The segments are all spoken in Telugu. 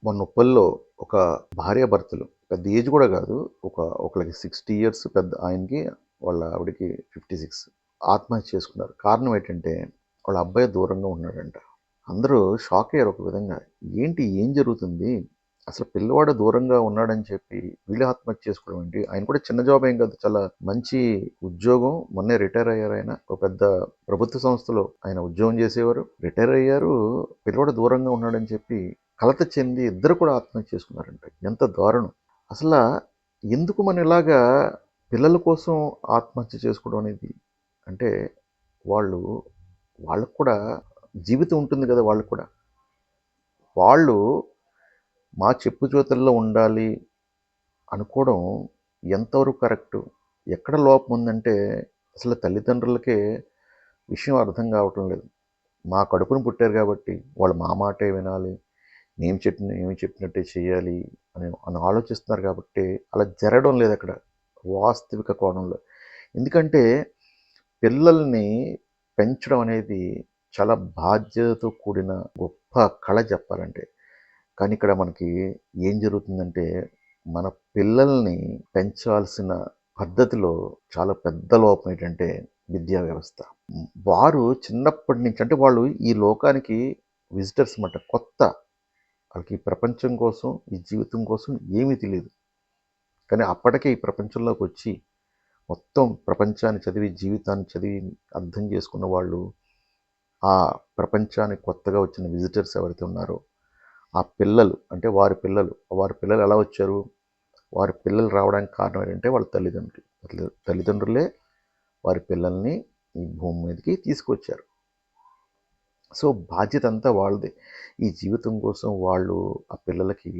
మొన్న ఉప్పల్లో ఒక భార్యాభర్తలు పెద్ద ఏజ్ కూడా కాదు. ఒకళ్ళకి 60 ఇయర్స్ పెద్ద ఆయనకి, వాళ్ళ ఆవిడకి 56 ఆత్మహత్య చేసుకున్నారు. కారణం ఏంటంటే వాళ్ళ అబ్బాయి దూరంగా ఉన్నాడంట. అందరూ షాక్ అయ్యారు ఒక విధంగా. ఏంటి ఏం జరుగుతుంది? అసలు పిల్లవాడు దూరంగా ఉన్నాడని చెప్పి వీళ్ళు ఆత్మహత్య చేసుకోవడం ఏంటి? ఆయన కూడా చిన్న జాబ్ ఏం కాదు. చాలా మంచి ఉద్యోగం. మొన్నే రిటైర్ అయ్యారు ఆయన. ఒక పెద్ద ప్రభుత్వ సంస్థలో ఆయన ఉద్యోగం చేసేవారు. రిటైర్ అయ్యారు. పిల్లవాడు దూరంగా ఉన్నాడని చెప్పి కలత చెంది ఇద్దరు కూడా ఆత్మహత్య చేసుకున్నారంట. ఎంత దారుణం! అసలు ఎందుకు మనం ఇలాగా పిల్లల కోసం ఆత్మహత్య చేసుకోవడం అనేది? అంటే వాళ్ళు వాళ్ళకు కూడా జీవితం ఉంటుంది కదా వాళ్ళకు కూడా. వాళ్ళు మా చెప్పు చేతుల్లో ఉండాలి అనుకోవడం ఎంతవరకు కరెక్టు? ఎక్కడ లోపం ఉందంటే అసలు తల్లిదండ్రులకే విషయం అర్థం కావటం లేదు. మా కడుపును పుట్టారు కాబట్టి వాళ్ళు మా మాటే వినాలి, ఏమి చెప్పినట్టే చేయాలి అని ఆలోచిస్తున్నారు కాబట్టి అలా జరగడం లేదు అక్కడ వాస్తవిక కోణంలో. ఎందుకంటే పిల్లల్ని పెంచడం అనేది చాలా బాధ్యతతో కూడిన గొప్ప కళ చెప్పాలంటే. కానీ ఇక్కడ మనకి ఏం జరుగుతుందంటే మన పిల్లల్ని పెంచాల్సిన పద్ధతిలో చాలా పెద్ద లోపం ఏంటంటే విద్యా వ్యవస్థ. వారు చిన్నప్పటి నుంచి అంటే వాళ్ళు ఈ లోకానికి విజిటర్స్ అన్నమాట. కొత్త. వాళ్ళకి ఈ ప్రపంచం కోసం, ఈ జీవితం కోసం ఏమీ తెలియదు. కానీ అప్పటికే ఈ ప్రపంచంలోకి వచ్చి మొత్తం ప్రపంచాన్ని చదివి, జీవితాన్ని చదివి అర్థం చేసుకున్న వాళ్ళు, ఆ ప్రపంచానికి కొత్తగా వచ్చిన విజిటర్స్ ఎవరైతే ఉన్నారో ఆ పిల్లలు అంటే వారి పిల్లలు ఎలా వచ్చారు? వారి పిల్లలు రావడానికి కారణం ఏంటంటే వాళ్ళ తల్లిదండ్రులే వారి పిల్లల్ని ఈ భూమి మీదకి తీసుకొచ్చారు. సో బాధ్యత అంతా వాళ్ళదే. ఈ జీవితం కోసం వాళ్ళు ఆ పిల్లలకి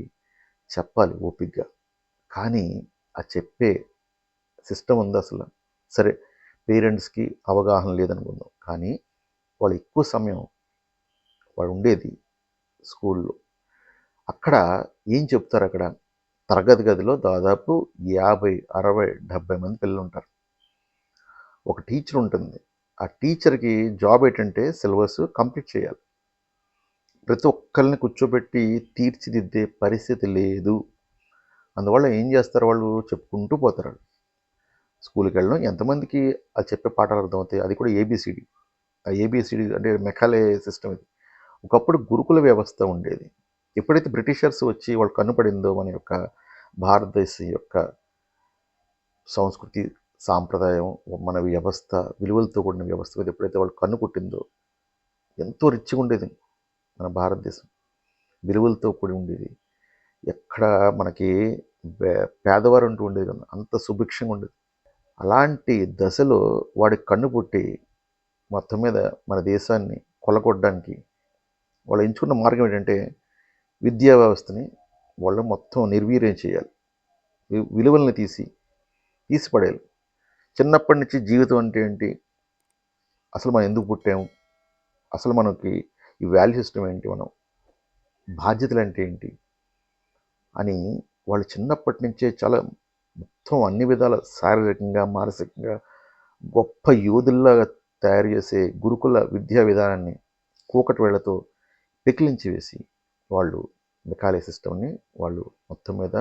చెప్పాలి ఓపికగా. కానీ ఆ చెప్పే సిస్టమ్ ఉంది అసలు. సరే, పేరెంట్స్కి అవగాహన లేదనుకుందాం, కానీ వాళ్ళు ఎక్కువ సమయం వాడు ఉండేది స్కూల్లో. అక్కడ ఏం చెప్తారు? అక్కడ తరగతి గదిలో దాదాపు 50, 60, 70 మంది పిల్లలు ఉంటారు. ఒక టీచర్ ఉంటుంది. ఆ టీచర్కి జాబ్ ఏంటంటే సిలబస్ కంప్లీట్ చేయాలి. ప్రతి ఒక్కరిని కూర్చోబెట్టి తీర్చిదిద్దే పరిస్థితి లేదు. అందువల్ల ఏం చేస్తారు? వాళ్ళు చెప్పుకుంటూ పోతారు. స్కూల్కి వెళ్ళడం ఎంతమందికి అది చెప్పే పాఠాలు అర్థమవుతాయి? అది కూడా ఏబిసిడి. ఆ ఏబిసిడి అంటే మెకాలే సిస్టమ్ ఇది. ఒకప్పుడు గురుకుల వ్యవస్థ ఉండేది. ఎప్పుడైతే బ్రిటిషర్స్ వచ్చి వాళ్ళు కన్నుపడిందో మన యొక్క భారతదేశం యొక్క సంస్కృతి, సాంప్రదాయం, మన వ్యవస్థ, విలువలతో కూడిన వ్యవస్థ మీద ఎప్పుడైతే వాళ్ళు కన్ను కుట్టిందో ఎంతో రిచ్గా ఉండేది మన భారతదేశం. విలువలతో కూడి ఉండేది. ఎక్కడ మనకి పేదవారు అంటూ ఉండేది కదా, అంత సుభిక్షంగా ఉండేది. అలాంటి దశలో వాడికి కన్ను పుట్టి మొత్తం మీద మన దేశాన్ని కొల్లగొట్టడానికి వాళ్ళు ఎంచుకున్న మార్గం ఏంటంటే విద్యా వ్యవస్థని వాళ్ళు మొత్తం నిర్వీర్యం చేయాలి. విలువల్ని తీసిపడేయాలి. చిన్నప్పటి నుంచి జీవితం అంటే ఏంటి, అసలు మనం ఎందుకు పుట్టాము, అసలు మనకి ఈ వాల్యూ సిస్టమ్ ఏంటి, మనం బాధ్యతలు అంటే ఏంటి అని వాళ్ళు చిన్నప్పటి నుంచే చాలా మొత్తం అన్ని విధాల శారీరకంగా, మానసికంగా గొప్ప యోధుల్లాగా తయారు చేసే గురుకుల విద్యా విధానాన్ని కూకటి వేళ్లతో పెకిలించి వేసి వాళ్ళు మెకాలే సిస్టమ్ని వాళ్ళు మొత్తం మీద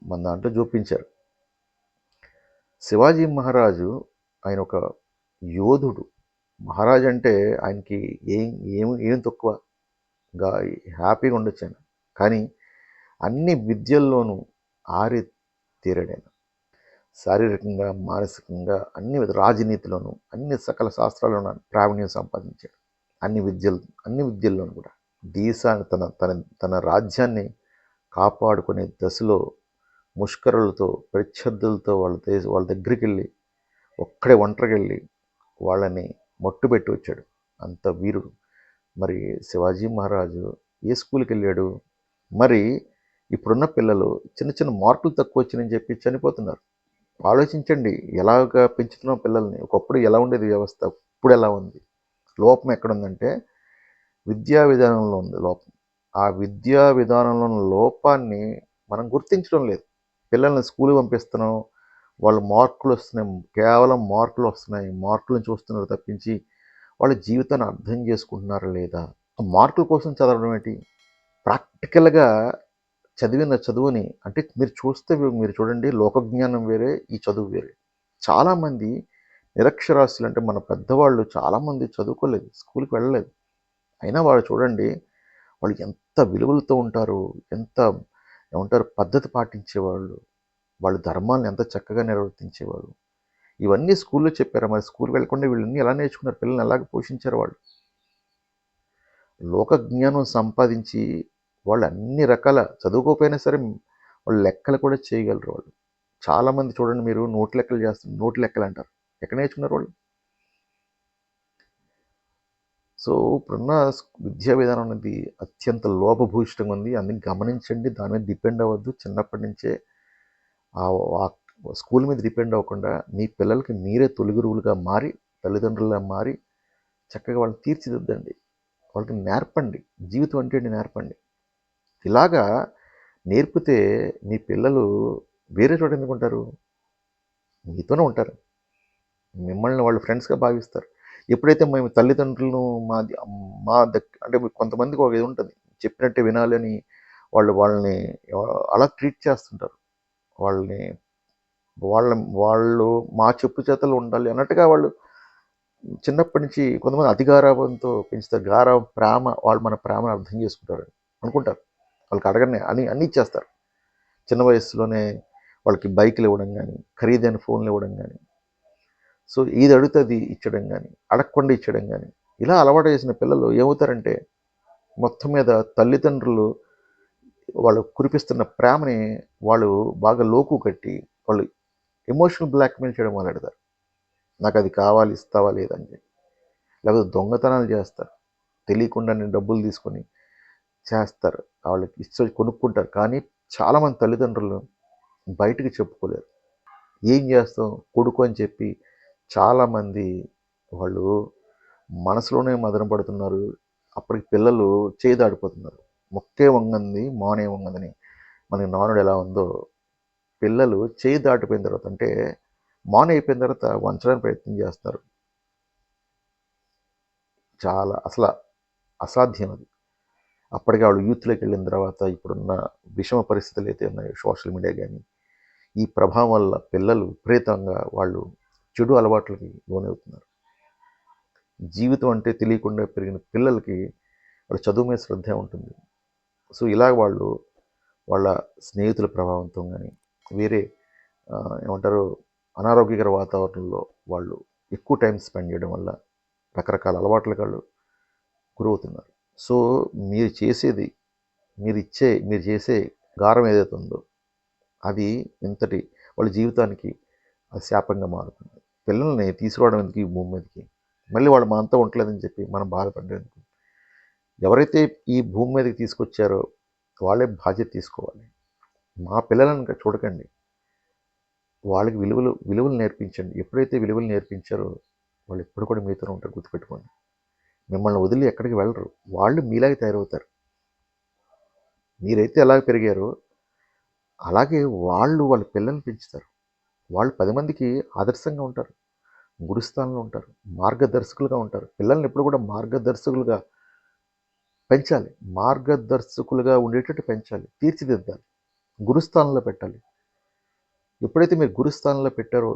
మన దాంట్లో చూపించారు. శివాజీ మహారాజు ఆయన ఒక యోధుడు. మహారాజు అంటే ఆయనకి ఏం ఏం ఏం తక్కువగా హ్యాపీగా ఉండొచ్చు ఆయన. కానీ అన్ని విద్యల్లోనూ ఆరి తీరాడాయన. శారీరకంగా, మానసికంగా రాజనీతిలోనూ అన్ని సకల శాస్త్రాల్లోనూ ప్రావీణ్యం సంపాదించాడు. అన్ని విద్యల్లోనూ కూడా దేశాన్ని తన తన తన రాజ్యాన్ని కాపాడుకునే దశలో ముష్కరులతో, ప్రత్యర్థులతో వాళ్ళ దగ్గరికి వెళ్ళి ఒక్కడే ఒంటరికి వెళ్ళి వాళ్ళని మట్టుబెట్టి వచ్చాడు. అంత వీరుడు. మరి శివాజీ మహారాజు ఏ స్కూల్కి వెళ్ళాడు? మరి ఇప్పుడున్న పిల్లలు చిన్న చిన్న మార్కులు తక్కువ వచ్చినాయని చెప్పి చనిపోతున్నారు. ఆలోచించండి, ఎలాగా పెంచుతున్నాం పిల్లల్ని. ఒకప్పుడు ఎలా ఉండేది వ్యవస్థ, ఇప్పుడు ఎలా ఉంది? లోపం ఎక్కడుందంటే విద్యా విధానంలో ఉంది లోపం. ఆ విద్యా విధానంలో లోపాన్ని మనం గుర్తించడం లేదు. పిల్లల్ని స్కూల్కి పంపిస్తున్నాం, వాళ్ళు మార్కులు వస్తున్నాయి, కేవలం మార్కులు వస్తున్నాయి, మార్కులను చూస్తున్నారు తప్పించి వాళ్ళ జీవితాన్ని అర్థం చేసుకుంటున్నారా లేదా? మార్కుల కోసం చదవడం ఏంటి? ప్రాక్టికల్‌గా చదివిన చదువుని అంటే మీరు చూడండి లోకజ్ఞానం వేరే, ఈ చదువు వేరే. చాలామంది నిరక్షరాస్యులు అంటే మన పెద్దవాళ్ళు చాలామంది చదువుకోలేదు, స్కూల్‌కి వెళ్ళలేదు. అయినా వాళ్ళు చూడండి, వాళ్ళు ఎంత విలువలతో ఉంటారు, ఎంత ఏమంటారు పద్ధతి పాటించేవాళ్ళు, వాళ్ళ ధర్మాలను ఎంత చక్కగా నిర్వర్తించేవారు. ఇవన్నీ స్కూల్‌లో చెప్పారా? మరి స్కూల్‌కి వెళ్ళకుండా వీళ్ళన్నీ ఎలా నేర్చుకున్నారు? పిల్లల్ని ఎలాగ పోషించారు వాళ్ళు? లోక జ్ఞానం సంపాదించి వాళ్ళు అన్ని రకాల చదువుకోకపోయినా సరే వాళ్ళు లెక్కలు కూడా చేయగలరు వాళ్ళు. చాలామంది చూడండి మీరు నోటి లెక్కలు చేస్తారు, నోటి లెక్కలు అంటారు. ఎక్కడ నేర్చుకున్నారు వాళ్ళు? సో ఇప్పుడున్న విద్యా విధానం అనేది అత్యంత లోపభూయిష్టంగా ఉంది. అందుకని గమనించండి, దాని మీద డిపెండ్ అవ్వద్దు. చిన్నప్పటి నుంచే ఆ ఆ స్కూల్ మీద డిపెండ్ అవ్వకుండా మీ పిల్లలకి మీరే తొలి గురువులుగా మారి, తల్లిదండ్రులుగా మారి చక్కగా వాళ్ళని తీర్చిదిద్దండి. వాళ్ళకి నేర్పండి. జీవితం అంటే ఏంటి నేర్పండి. ఇలాగా నేర్పితే మీ పిల్లలు వేరే చోట ఎందుకుంటారు? మీతోనే ఉంటారు. మిమ్మల్ని వాళ్ళు ఫ్రెండ్స్‌గా భావిస్తారు. ఎప్పుడైతే మేము తల్లిదండ్రులను మాది మా అంటే కొంతమందికి ఒక ఇది ఉంటుంది. చెప్పినట్టే వినాలని వాళ్ళని అలా ట్రీట్ చేస్తుంటారు. వాళ్ళని వాళ్ళ వాళ్ళు మా చెప్పు చేతల్లో ఉండాలి అన్నట్టుగా వాళ్ళు చిన్నప్పటి నుంచి కొంతమంది అతి గారాబంతో పెంచుతారు. గారాబం ప్రేమ, వాళ్ళు మన ప్రేమను అర్థం చేసుకుంటారు అనుకుంటారు. వాళ్ళకి అడగనే అన్నీ ఇచ్చేస్తారు. చిన్న వయస్సులోనే వాళ్ళకి బైకులు ఇవ్వడం కానీ, ఖరీదైన ఫోన్లు ఇవ్వడం కానీ, సో ఇది అడిగితే అది ఇచ్చడం కానీ, అడగకుండా ఇచ్చడం కానీ, ఇలా అలవాటు చేసిన పిల్లలు ఏమవుతారంటే మొత్తం మీద తల్లిదండ్రులు వాళ్ళు కురిపిస్తున్న ప్రేమని వాళ్ళు బాగా లోకు కట్టి వాళ్ళు ఎమోషనల్ బ్లాక్మెయిల్ చేయడం మొదలెడతారు. నాకు అది కావాలి, ఇస్తావా లేదని చెప్పి. లేకపోతే దొంగతనాలు చేస్తారు. తెలియకుండానే డబ్బులు తీసుకొని చేస్తారు. వాళ్ళకి ఇష్టం కొనుక్కుంటారు. కానీ చాలామంది తల్లిదండ్రులు బయటికి చెప్పుకోలేరు. ఏం చేస్తాం కొడుకు అని చెప్పి చాలామంది వాళ్ళు మనసులోనే మదన పడుతున్నారు. అప్పటికి పిల్లలు చేయి దాటిపోతున్నారు. మొక్కే వంగంది మోనే వంగదని మనకి నానుడు ఎలా ఉందో, పిల్లలు చేయి దాటిపోయిన తర్వాత అంటే మోన అయిపోయిన తర్వాత వంచడానికి ప్రయత్నం చేస్తారు. చాలా అసాధ్యం అది. అప్పటికి వాళ్ళు యూత్లోకి వెళ్ళిన తర్వాత ఇప్పుడున్న విషమ పరిస్థితులు అయితే ఉన్నాయో సోషల్ మీడియా కానీ ఈ ప్రభావం వల్ల పిల్లలు విపరీతంగా వాళ్ళు చెడు అలవాట్లకి లోనవుతున్నారు. జీవితం అంటే తెలియకుండా పెరిగిన పిల్లలకి వాళ్ళ చదువు మీద శ్రద్ధ ఉంటుంది. సో ఇలా వాళ్ళు వాళ్ళ స్నేహితుల ప్రభావంతో కానీ వేరే ఏమంటారు అనారోగ్యకర వాతావరణంలో వాళ్ళు ఎక్కువ టైం స్పెండ్ చేయడం వల్ల రకరకాల అలవాట్లకు వాళ్ళు గురవుతున్నారు. సో మీరు చేసేది మీరు చేసే గారం ఏదైతే ఉందో అది ఇంతటి వాళ్ళ జీవితానికి అది శాపంగా మారుతుంది. పిల్లల్ని తీసుకురావడం ఎందుకు ఈ భూమి మీదకి? మళ్ళీ వాళ్ళు మనతో ఉండలేదని చెప్పి మనం బాధపడ్డానికి ఎవరైతే ఈ భూమి మీదకి తీసుకొచ్చారో వాళ్ళే బాధ్యత తీసుకోవాలి. మా పిల్లలను చూడకండి, వాళ్ళకి విలువలు నేర్పించండి. ఎప్పుడైతే విలువలు నేర్పించారో వాళ్ళు ఎప్పుడు కూడా మీతోనే ఉంటారు. గుర్తుపెట్టుకోండి. మిమ్మల్ని వదిలి ఎక్కడికి వెళ్ళరు. వాళ్ళు మీలాగే తయారవుతారు. మీరైతే ఎలాగ పెరిగారో అలాగే వాళ్ళ పిల్లల్ని పెంచుతారు. వాళ్ళు 10 మందికి ఆదర్శంగా ఉంటారు, గురుస్థానంలో ఉంటారు, మార్గదర్శకులుగా ఉంటారు. పిల్లల్ని ఎప్పుడు కూడా మార్గదర్శకులుగా పెంచాలి. మార్గదర్శకులుగా ఉండేటట్టు పెంచాలి, తీర్చిదిద్దాలి, గురుస్థానంలో పెట్టాలి. ఎప్పుడైతే మీరు గురుస్థానంలో పెట్టారో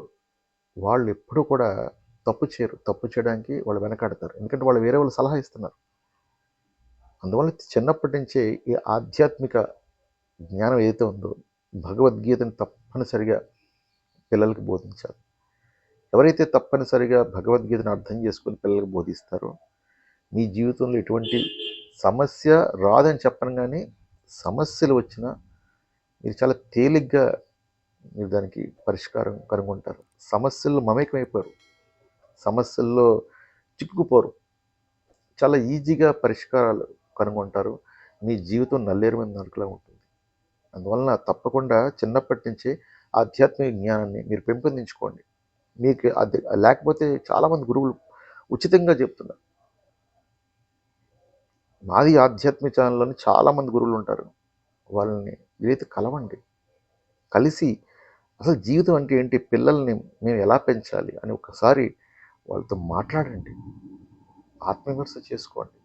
వాళ్ళు ఎప్పుడూ కూడా తప్పు చేయరు. తప్పు చేయడానికి వాళ్ళు వెనకాడతారు. ఎందుకంటే వాళ్ళు వేరే వాళ్ళు సలహా ఇస్తున్నారు. అందువల్ల చిన్నప్పటి నుంచే ఈ ఆధ్యాత్మిక జ్ఞానం ఏదైతే ఉందో భగవద్గీతను తప్పనిసరిగా పిల్లలకి బోధించాలి. ఎవరైతే తప్పనిసరిగా భగవద్గీతను అర్థం చేసుకుని పిల్లలకు బోధిస్తారో మీ జీవితంలో ఎటువంటి సమస్య రాదని చెప్పను, కానీ సమస్యలు వచ్చినా మీరు చాలా తేలిగ్గా మీరు దానికి పరిష్కారం కనుగొంటారు. సమస్యల్లో మమేకమైపోరు, సమస్యల్లో చిక్కుకుపోరు, చాలా ఈజీగా పరిష్కారాలు కనుగొంటారు. మీ జీవితం నల్లేరు మీద నరకలా ఉంటుంది. అందువలన తప్పకుండా చిన్నప్పటి నుంచే ఆధ్యాత్మిక జ్ఞానాన్ని మీరు పెంపొందించుకోండి. మీకు అది లేకపోతే చాలామంది గురువులు ఉచితంగా చెప్తున్నారు. మాది ఆధ్యాత్మిక ఛానల్లోని చాలామంది గురువులు ఉంటారు. వాళ్ళని వీలైతే కలవండి. కలిసి అసలు జీవితం అంటే ఏంటి, పిల్లల్ని మేము ఎలా పెంచాలి అని ఒకసారి వాళ్ళతో మాట్లాడండి, ఆత్మవిమర్శ చేసుకోండి.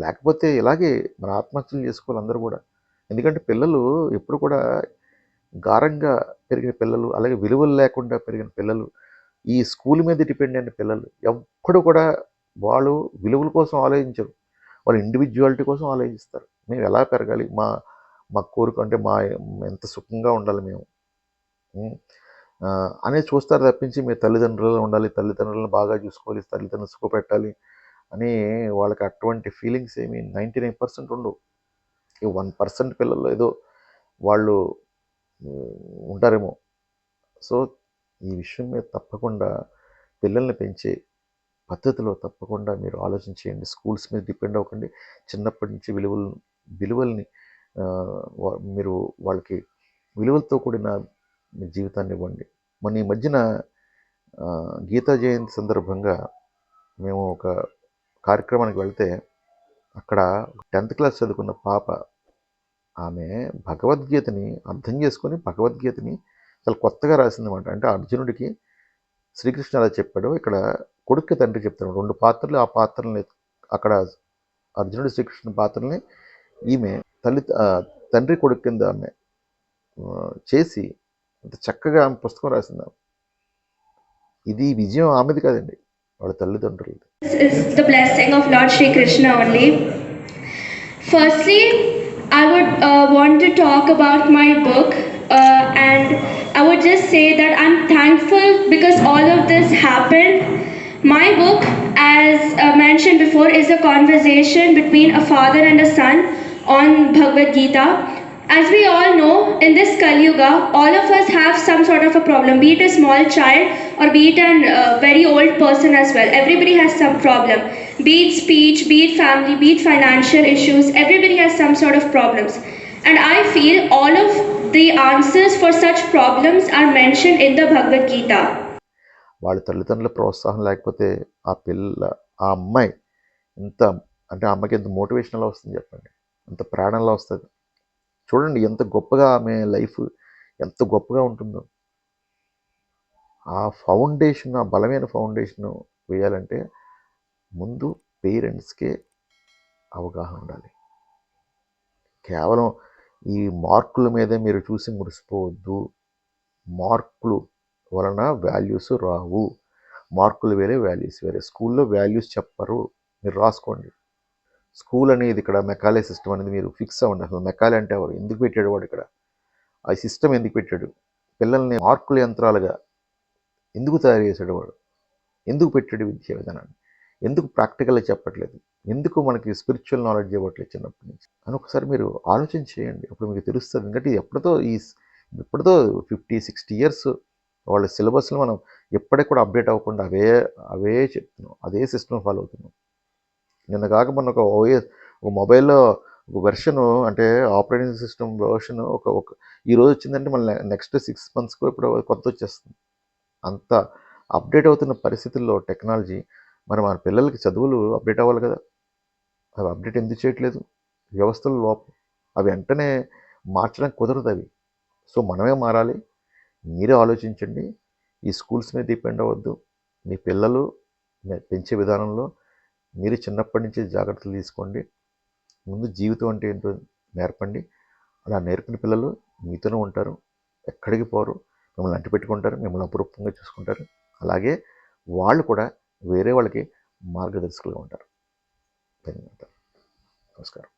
లేకపోతే ఇలాగే మన ఆత్మహత్యలు చేసుకోవాలి అందరూ కూడా. ఎందుకంటే పిల్లలు ఎప్పుడు కూడా గారంగా పెరిగిన పిల్లలు, అలాగే విలువలు లేకుండా పెరిగిన పిల్లలు, ఈ స్కూల్ మీద డిపెండ్ అయిన పిల్లలు ఎప్పుడు కూడా వాళ్ళు విలువల కోసం ఆలోచించరు. వాళ్ళు ఇండివిజువాలిటీ కోసం ఆలోచిస్తారు. మేము ఎలా పెరగాలి, మా మా కోరిక అంటే ఎంత సుఖంగా ఉండాలి మేము అనేది చూస్తారు తప్పించి మీరు తల్లిదండ్రులలో ఉండాలి, తల్లిదండ్రులను బాగా చూసుకోవాలి, తల్లిదండ్రులు సుఖపెట్టాలి అని వాళ్ళకి అటువంటి ఫీలింగ్స్ ఏమి 99% ఉండవు. ఈ 1% పిల్లల్లో ఏదో వాళ్ళు ఉంటారేమో. సో ఈ విషయం మీద తప్పకుండా పిల్లల్ని పెంచే పద్ధతిలో తప్పకుండా మీరు ఆలోచించేయండి. స్కూల్స్ మీద డిపెండ్ అవ్వకండి. చిన్నప్పటి నుంచి విలువల్ని మీరు వాళ్ళకి విలువలతో కూడిన మీ జీవితాన్ని ఇవ్వండి. మొన్న ఈ మధ్యన గీతా జయంతి సందర్భంగా మేము ఒక కార్యక్రమానికి వెళ్తే అక్కడ 10th క్లాస్ చదువుకున్న పాప, ఆమె భగవద్గీతని అర్థం చేసుకొని భగవద్గీతని చాలా కొత్తగా రాసిందన్నమాట. అంటే అర్జునుడికి శ్రీకృష్ణ అలా చెప్పాడు, ఇక్కడ కొడుక్కి తండ్రి చెప్తాడు. 2 పాత్రలు, ఆ పాత్రల్ని అక్కడ అర్జునుడి శ్రీకృష్ణ పాత్రల్ని ఈమె తండ్రి కొడుకు కింద ఆమె చేసి అంత చక్కగా ఆమె పుస్తకం రాసింది. ఇది విజయం ఆమెది కాదండి, వాళ్ళ తల్లిదండ్రులది. Is the blessing of Lord Shri Krishna only. Firstly, I would want to talk about my book, and I would just say that I'm thankful because all of this happened. My book, as mentioned before, is a conversation between a father and a son on Bhagavad Gita. As we all know, in this Kali Yuga, all of us have some sort of a problem, be it a small child or be it a very old person as well. Everybody has some problem, be it speech, be it family, be it financial issues. Everybody has some sort of problems. And I feel all of the answers for such problems are mentioned in the Bhagavad Gita. వాళ్ళ తల్లిదండ్రుల ప్రోత్సాహం లేకపోతే ఆ అమ్మాయి ఎంత అంటే ఆ అమ్మాయికి ఎంత మోటివేషన్ ఎలా వస్తుంది చెప్పండి, ఎంత ప్రాణంలా వస్తుంది. చూడండి ఎంత గొప్పగా ఆమె లైఫ్ ఎంత గొప్పగా ఉంటుందో. ఆ ఫౌండేషన్, ఆ బలమైన ఫౌండేషన్ వేయాలంటే ముందు పేరెంట్స్కే అవగాహన ఉండాలి. కేవలం ఈ మార్కుల మీదే మీరు చూసి మురిసిపోవద్దు. మార్కులు వలన వాల్యూస్ రావు. మార్కులు వేరే, వాల్యూస్ వేరే. స్కూల్లో వాల్యూస్ చెప్పరు, మీరు రాసుకోండి. స్కూల్ అనేది ఇక్కడ మెకాలే సిస్టమ్ అనేది మీరు ఫిక్స్ అవ్వండి. అసలు మెకాలే అంటే ఎవరు, ఎందుకు పెట్టాడు వాడు ఇక్కడ, ఆ సిస్టమ్ ఎందుకు పెట్టాడు, పిల్లల్ని మార్కుల యంత్రాలుగా ఎందుకు తయారు చేశాడు వాడు, ఎందుకు పెట్టాడు విద్యా విధానాన్ని, ఎందుకు ప్రాక్టికల్గా చెప్పట్లేదు, ఎందుకు మనకి స్పిరిచువల్ నాలెడ్జ్ ఇవ్వట్లేదు చిన్నప్పటి నుంచి అని ఒకసారి మీరు ఆలోచన చేయండి. అప్పుడు మీకు తెలుస్తుంది. ఎందుకంటే ఎప్పుడుతో 50-60 ఇయర్స్ వాళ్ళ సిలబస్లో మనం ఎప్పటికి కూడా అప్డేట్ అవ్వకుండా అవే చెప్తున్నాం, అదే సిస్టమ్ ఫాలో అవుతున్నాం. నిన్న కాక మొన్న ఒక మొబైల్లో ఒక వెర్షన్, అంటే ఆపరేటింగ్ సిస్టమ్ వెర్షన్ ఒక ఈరోజు వచ్చిందంటే మళ్ళీ నెక్స్ట్ 6 monthస్కు ఇప్పుడు కొత్త వచ్చేస్తుంది. అంత అప్డేట్ అవుతున్న పరిస్థితుల్లో టెక్నాలజీ, మరి మన పిల్లలకి చదువులు అప్డేట్ అవ్వాలి కదా, అవి అప్డేట్ ఎందుకు చేయట్లేదు? వ్యవస్థల లోపం, అవి వెంటనే మార్చడానికి కుదరదు అవి. సో మనమే మారాలి. మీరే ఆలోచించండి. ఈ స్కూల్స్ మీద డిపెండ్ అవ్వద్దు. మీ పిల్లలు పెంచే విధానంలో మీరు చిన్నప్పటి నుంచి జాగ్రత్తలు తీసుకోండి. ముందు జీవితం అంటే ఏంటో నేర్పండి. అలా నేర్పిన పిల్లలు మీతోనే ఉంటారు, ఎక్కడికి పోరు, మిమ్మల్ని అంటిపెట్టుకుంటారు, మిమ్మల్ని అపురూపంగా చూసుకుంటారు. అలాగే వాళ్ళు కూడా వేరే వాళ్ళకి మార్గదర్శకులుగా ఉంటారు. ధన్యవాదాలు. నమస్కారం.